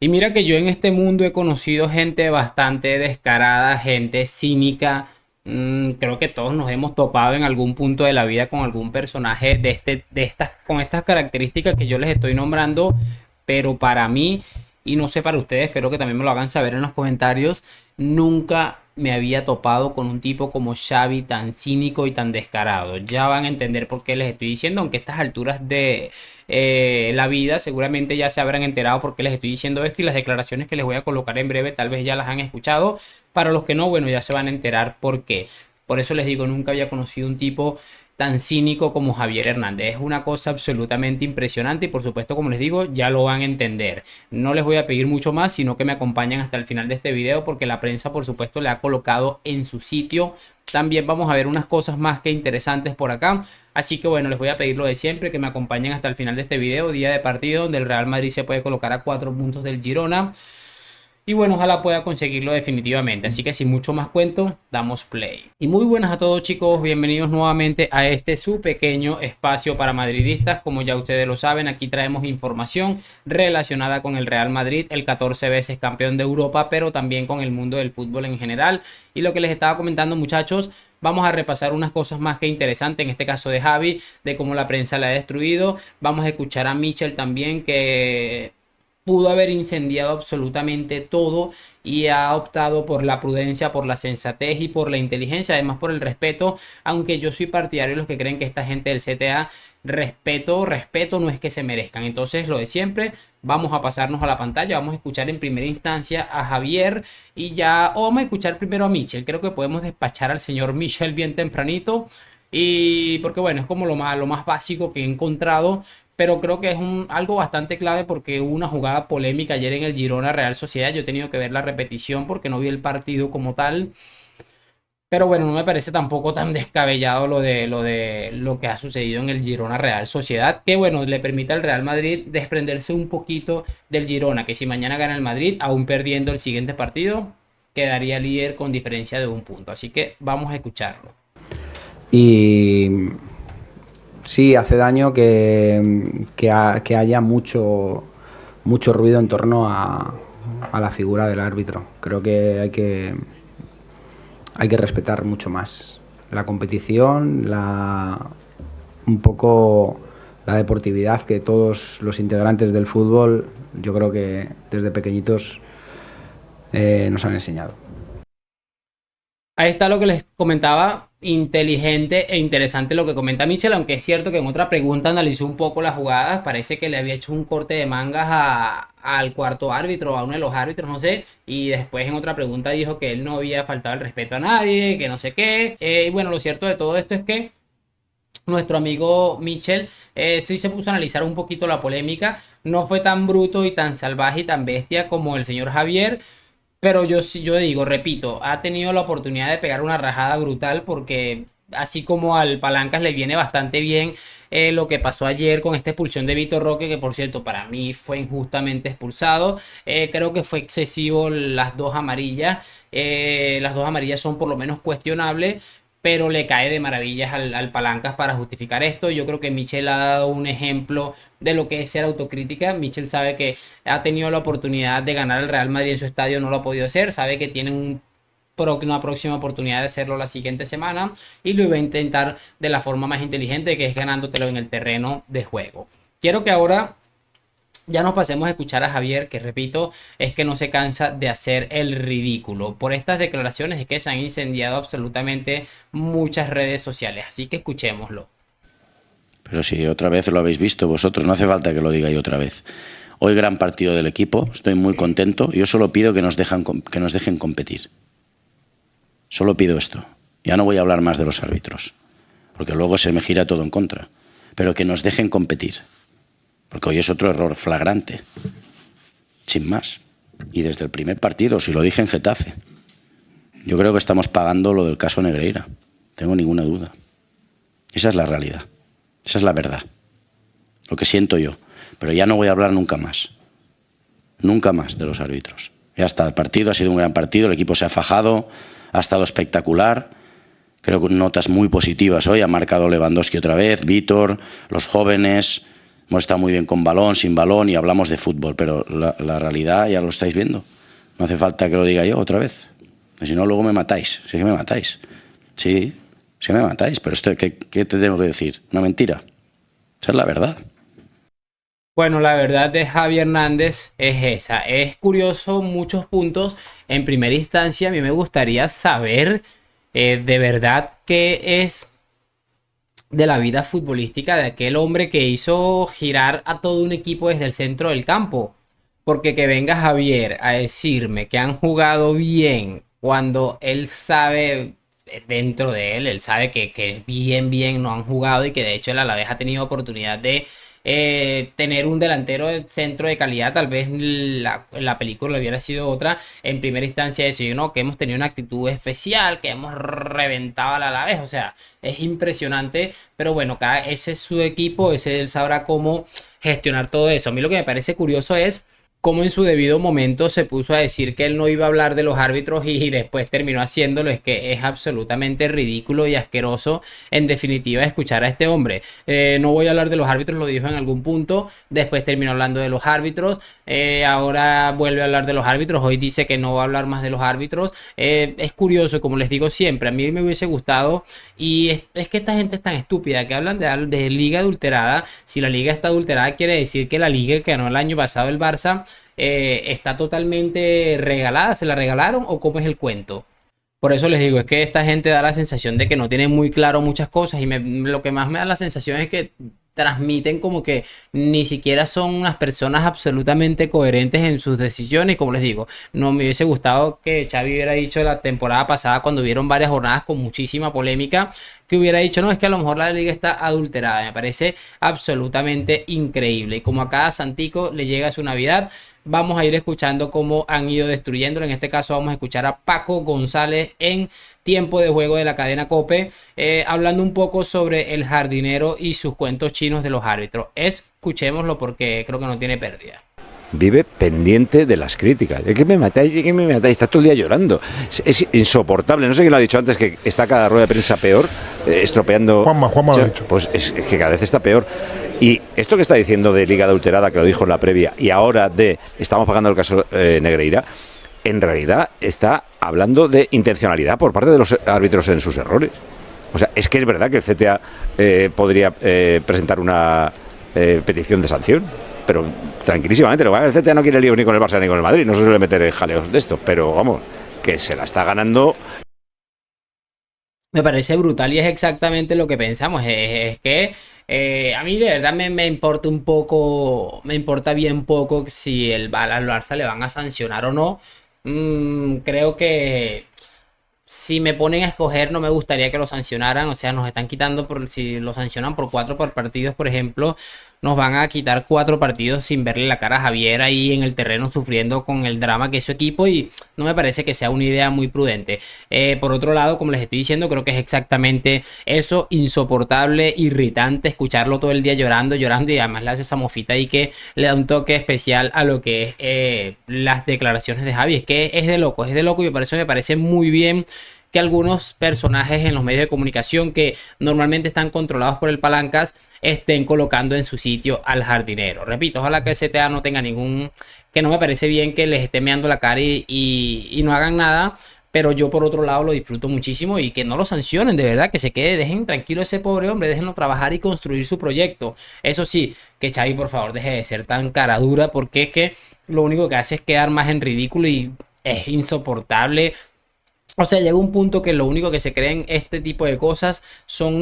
Y mira que yo en este mundo he conocido gente bastante descarada, gente cínica. Creo que todos nos hemos topado en algún punto de la vida con algún personaje con estas características que yo les estoy nombrando, pero para mí, y no sé para ustedes, espero que también me lo hagan saber en los comentarios, nunca me había topado con un tipo como Xavi tan cínico y tan descarado. Ya van a entender por qué les estoy diciendo, aunque a estas alturas de la vida seguramente ya se habrán enterado por qué les estoy diciendo esto y las declaraciones que les voy a colocar en breve tal vez ya las han escuchado. Para los que no, bueno, ya se van a enterar por qué. Por eso les digo, nunca había conocido un tipo tan cínico como Javier Hernández. Es una cosa absolutamente impresionante y por supuesto, como les digo, ya lo van a entender. No les voy a pedir mucho más, sino que me acompañen hasta el final de este video porque la prensa, por supuesto, le ha colocado en su sitio. También vamos a ver unas cosas más que interesantes por acá. Así que bueno, les voy a pedir lo de siempre, que me acompañen hasta el final de este video, día de partido donde el Real Madrid se puede colocar a 4 puntos del Girona. Y bueno, ojalá pueda conseguirlo definitivamente. Así que sin mucho más cuento, damos play. Y muy buenas a todos chicos, bienvenidos nuevamente a este su pequeño espacio para madridistas. Como ya ustedes lo saben, aquí traemos información relacionada con el Real Madrid, el 14 veces campeón de Europa, pero también con el mundo del fútbol en general. Y lo que les estaba comentando muchachos, vamos a repasar unas cosas más que interesantes, en este caso de Javi, de cómo la prensa la ha destruido. Vamos a escuchar a Michel también, que pudo haber incendiado absolutamente todo y ha optado por la prudencia, por la sensatez y por la inteligencia, además por el respeto, aunque yo soy partidario de los que creen que esta gente del CTA, respeto no es que se merezcan. Entonces, lo de siempre, vamos a pasarnos a la pantalla, vamos a escuchar en primera instancia a Javier y ya, o vamos a escuchar primero a Michel. Creo que podemos despachar al señor Michel bien tempranito. Y porque bueno, es como lo más básico que he encontrado, pero creo que es algo bastante clave porque hubo una jugada polémica ayer en el Girona Real Sociedad. Yo he tenido que ver la repetición porque no vi el partido como tal. Pero bueno, no me parece tampoco tan descabellado lo que ha sucedido en el Girona Real Sociedad, que bueno, le permite al Real Madrid desprenderse un poquito del Girona, que si mañana gana el Madrid, aún perdiendo el siguiente partido, quedaría líder con diferencia de un punto. Así que vamos a escucharlo. Y sí, hace daño que haya mucho ruido en torno a la figura del árbitro. Creo que hay que respetar mucho más la competición, un poco la deportividad que todos los integrantes del fútbol, yo creo que desde pequeñitos nos han enseñado. Ahí está lo que les comentaba, inteligente e interesante lo que comenta Michel, aunque es cierto que en otra pregunta analizó un poco las jugadas, parece que le había hecho un corte de mangas al cuarto árbitro, a uno de los árbitros, no sé, y después en otra pregunta dijo que él no había faltado el respeto a nadie, que no sé qué. Y bueno, lo cierto de todo esto es que nuestro amigo Michel sí se puso a analizar un poquito la polémica, no fue tan bruto y tan salvaje y tan bestia como el señor Javier. Pero yo sí, yo digo, repito, ha tenido la oportunidad de pegar una rajada brutal porque así como al Palancas le viene bastante bien lo que pasó ayer con esta expulsión de Vitor Roque, que por cierto para mí fue injustamente expulsado. Creo que fue excesivo las dos amarillas son por lo menos cuestionables, pero le cae de maravillas al Palancas para justificar esto. Yo creo que Michel ha dado un ejemplo de lo que es ser autocrítica. Michel sabe que ha tenido la oportunidad de ganar el Real Madrid en su estadio, no lo ha podido hacer, sabe que tiene una próxima oportunidad de hacerlo la siguiente semana y lo iba a intentar de la forma más inteligente, que es ganándotelo en el terreno de juego. Quiero que ahora ya nos pasemos a escuchar a Javier, que repito, es que no se cansa de hacer el ridículo. Por estas declaraciones es que se han incendiado absolutamente muchas redes sociales, así que escuchémoslo. Pero si otra vez lo habéis visto vosotros, no hace falta que lo diga yo otra vez. Hoy gran partido del equipo, estoy muy contento. Yo solo pido que nos dejen competir. Solo pido esto. Ya no voy a hablar más de los árbitros, porque luego se me gira todo en contra. Pero que nos dejen competir, porque hoy es otro error flagrante, sin más. Y desde el primer partido, si lo dije en Getafe, yo creo que estamos pagando lo del caso Negreira, tengo ninguna duda. Esa es la realidad, esa es la verdad, lo que siento yo. Pero ya no voy a hablar nunca más de los árbitros. Ya está, el partido ha sido un gran partido, el equipo se ha fajado, ha estado espectacular. Creo que notas muy positivas hoy, ha marcado Lewandowski otra vez, Vítor, los jóvenes, Hemos estado muy bien con balón, sin balón y hablamos de fútbol, pero la realidad ya lo estáis viendo. No hace falta que lo diga yo otra vez. Si no, luego me matáis. Sí que me matáis. Sí, sí me matáis. Pero esto, ¿qué te tengo que decir? ¿Una mentira? Esa es la verdad. Bueno, la verdad de Javi Hernández es esa. Es curioso muchos puntos. En primera instancia, a mí me gustaría saber de verdad qué es de la vida futbolística de aquel hombre que hizo girar a todo un equipo desde el centro del campo. Porque que venga Javier a decirme que han jugado bien cuando él sabe dentro de él, él sabe que bien no han jugado y que de hecho el Alavés ha tenido oportunidad de tener un delantero de centro de calidad, tal vez la película hubiera sido otra en primera instancia eso, y no, que hemos tenido una actitud especial, que hemos reventado al Alavés, o sea, es impresionante, pero bueno, ese es su equipo, ese él sabrá cómo gestionar todo eso. A mí lo que me parece curioso es cómo en su debido momento se puso a decir que él no iba a hablar de los árbitros y después terminó haciéndolo. Es que es absolutamente ridículo y asqueroso en definitiva escuchar a este hombre. No voy a hablar de los árbitros, lo dijo en algún punto, después terminó hablando de los árbitros, ahora vuelve a hablar de los árbitros, hoy dice que no va a hablar más de los árbitros. Es curioso, como les digo siempre, a mí me hubiese gustado, y es que esta gente es tan estúpida que hablan de liga adulterada. Si la liga está adulterada quiere decir que la liga que ganó el año pasado el Barça está totalmente regalada, ¿se la regalaron o cómo es el cuento? Por eso les digo, es que esta gente da la sensación de que no tienen muy claro muchas cosas y lo que más me da la sensación es que transmiten como que ni siquiera son unas personas absolutamente coherentes en sus decisiones. Como les digo, no me hubiese gustado que Xavi hubiera dicho la temporada pasada, cuando hubieron varias jornadas con muchísima polémica, que hubiera dicho, no, es que a lo mejor la liga está adulterada. Me parece absolutamente increíble. Y como a cada santico le llega su Navidad, vamos a ir escuchando cómo han ido destruyéndolo. En este caso vamos a escuchar a Paco González en Tiempo de Juego de la cadena COPE, hablando un poco sobre el jardinero y sus cuentos chinos de los árbitros. Escuchémoslo porque creo que no tiene pérdida. Vive pendiente de las críticas. ¿Es que me matáis? ¿Es que me matáis? Está todo el día llorando. Es insoportable. No sé quién lo ha dicho antes, que está cada rueda de prensa peor, estropeando. Juanma lo ha dicho. Pues es que cada vez está peor. Y esto que está diciendo de liga adulterada, que lo dijo en la previa, y ahora de estamos pagando el caso Negreira, en realidad está hablando de intencionalidad por parte de los árbitros en sus errores. O sea, es que es verdad que el CTA podría presentar una petición de sanción, pero tranquilísimamente. Lo que el CTA no quiere líos ni con el Barça ni con el Madrid, no se suele meter en jaleos de esto, pero vamos, que se la está ganando. Me parece brutal y es exactamente lo que pensamos. Es que a mí de verdad me importa un poco, me importa bien poco si al Barça le van a sancionar o no. Creo que si me ponen a escoger, no me gustaría que lo sancionaran. O sea, nos están quitando, si lo sancionan por 4 partidos, por ejemplo, nos van a quitar 4 partidos sin verle la cara a Javier ahí en el terreno sufriendo con el drama que es su equipo, y no me parece que sea una idea muy prudente. Por otro lado, como les estoy diciendo, creo que es exactamente eso, insoportable, irritante, escucharlo todo el día llorando y además le hace esa mofita ahí que le da un toque especial a lo que es las declaraciones de Javi. Es que es de loco y por eso me parece muy bien que algunos personajes en los medios de comunicación que normalmente están controlados por el Palancas estén colocando en su sitio al jardinero. Repito, ojalá que el CTA no tenga que no me parece bien que les esté meando la cara y no hagan nada, pero yo por otro lado lo disfruto muchísimo y que no lo sancionen, de verdad, que se quede, dejen tranquilo a ese pobre hombre, déjenlo trabajar y construir su proyecto. Eso sí, que Xavi por favor deje de ser tan cara dura, porque es que lo único que hace es quedar más en ridículo y es insoportable. O sea, llega un punto que lo único que se creen este tipo de cosas son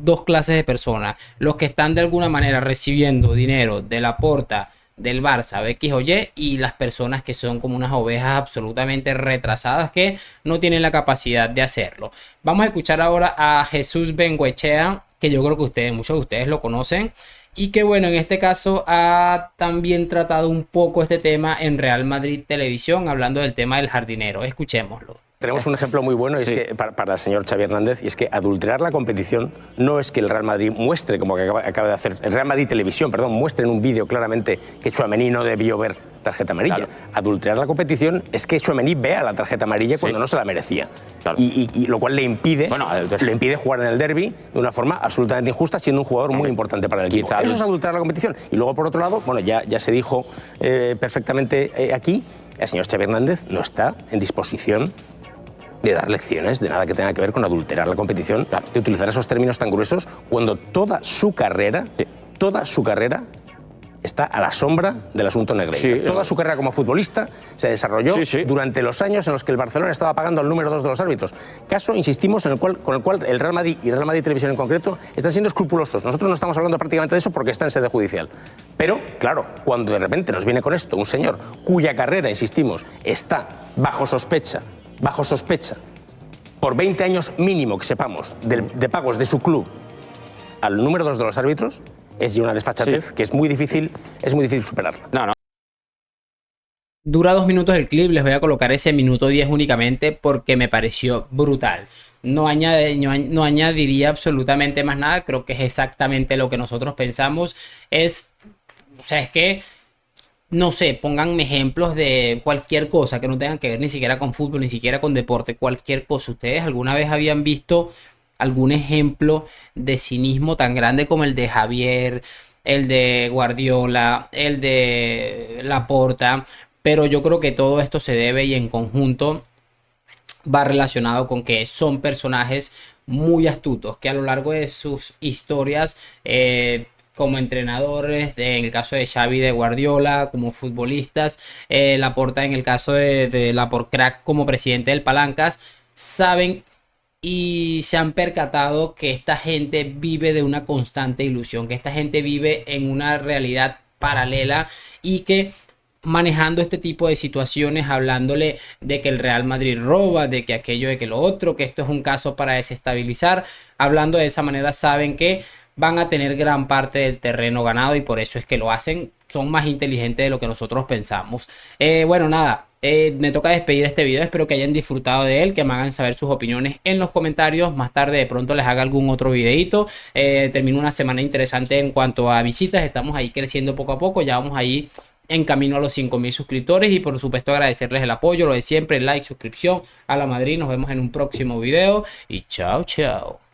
dos clases de personas. Los que están de alguna manera recibiendo dinero de la porta del Barça, X o Y, y las personas que son como unas ovejas absolutamente retrasadas que no tienen la capacidad de hacerlo. Vamos a escuchar ahora a Jesús Bengoechea, que yo creo que muchos de ustedes lo conocen, y que bueno, en este caso ha también tratado un poco este tema en Real Madrid Televisión, hablando del tema del jardinero. Escuchémoslo. Tenemos un ejemplo muy bueno, y es que para el señor Xavi Hernández, y es que adulterar la competición no es que el Real Madrid muestre, como acaba de hacer, el Real Madrid Televisión, perdón, muestre en un vídeo claramente que Tchouaméni no debió ver tarjeta amarilla. Claro. Adulterar la competición es que Tchouaméni vea la tarjeta amarilla cuando no se la merecía. Claro. Y lo cual le impide jugar en el derbi de una forma absolutamente injusta, siendo un jugador muy importante para el equipo. Eso es adulterar la competición. Y luego, por otro lado, bueno, ya se dijo perfectamente aquí, el señor Xavi Hernández no está en disposición de dar lecciones de nada que tenga que ver con adulterar la competición, de utilizar esos términos tan gruesos cuando toda su carrera está a la sombra del asunto Negreira. Toda su carrera como futbolista se desarrolló durante los años en los que el Barcelona estaba pagando al número 2 de los árbitros. Caso, insistimos, con el cual el Real Madrid y Real Madrid Televisión en concreto están siendo escrupulosos. Nosotros no estamos hablando prácticamente de eso porque está en sede judicial. Pero, claro, cuando de repente nos viene con esto un señor cuya carrera, insistimos, está bajo sospecha, por 20 años mínimo que sepamos, de pagos de su club al número 2 de los árbitros, es una desfachatez que es muy difícil superarla. No. Dura 2 minutos el clip, les voy a colocar ese minuto 10 únicamente porque me pareció brutal. No añadiría absolutamente más nada, creo que es exactamente lo que nosotros pensamos. Es que no sé, pónganme ejemplos de cualquier cosa que no tengan que ver ni siquiera con fútbol, ni siquiera con deporte, cualquier cosa. ¿Ustedes alguna vez habían visto algún ejemplo de cinismo tan grande como el de Javier, el de Guardiola, el de Laporta? Pero yo creo que todo esto se debe y en conjunto va relacionado con que son personajes muy astutos que a lo largo de sus historias como entrenadores, en el caso de Xavi, de Guardiola, como futbolistas, Laporta en el caso de Laporcrack como presidente del Palancas, saben y se han percatado que esta gente vive de una constante ilusión, que esta gente vive en una realidad paralela y que manejando este tipo de situaciones, hablándole de que el Real Madrid roba, de que aquello, de que lo otro, que esto es un caso para desestabilizar, hablando de esa manera saben que van a tener gran parte del terreno ganado y por eso es que lo hacen. Son más inteligentes de lo que nosotros pensamos. Bueno, nada, me toca despedir este video. Espero que hayan disfrutado de él, que me hagan saber sus opiniones en los comentarios. Más tarde de pronto les haga algún otro videito. Termino una semana interesante en cuanto a visitas. Estamos ahí creciendo poco a poco. Ya vamos ahí en camino a los 5.000 suscriptores y por supuesto agradecerles el apoyo, lo de siempre, like, suscripción a la Madrid. Nos vemos en un próximo video y chao, chao.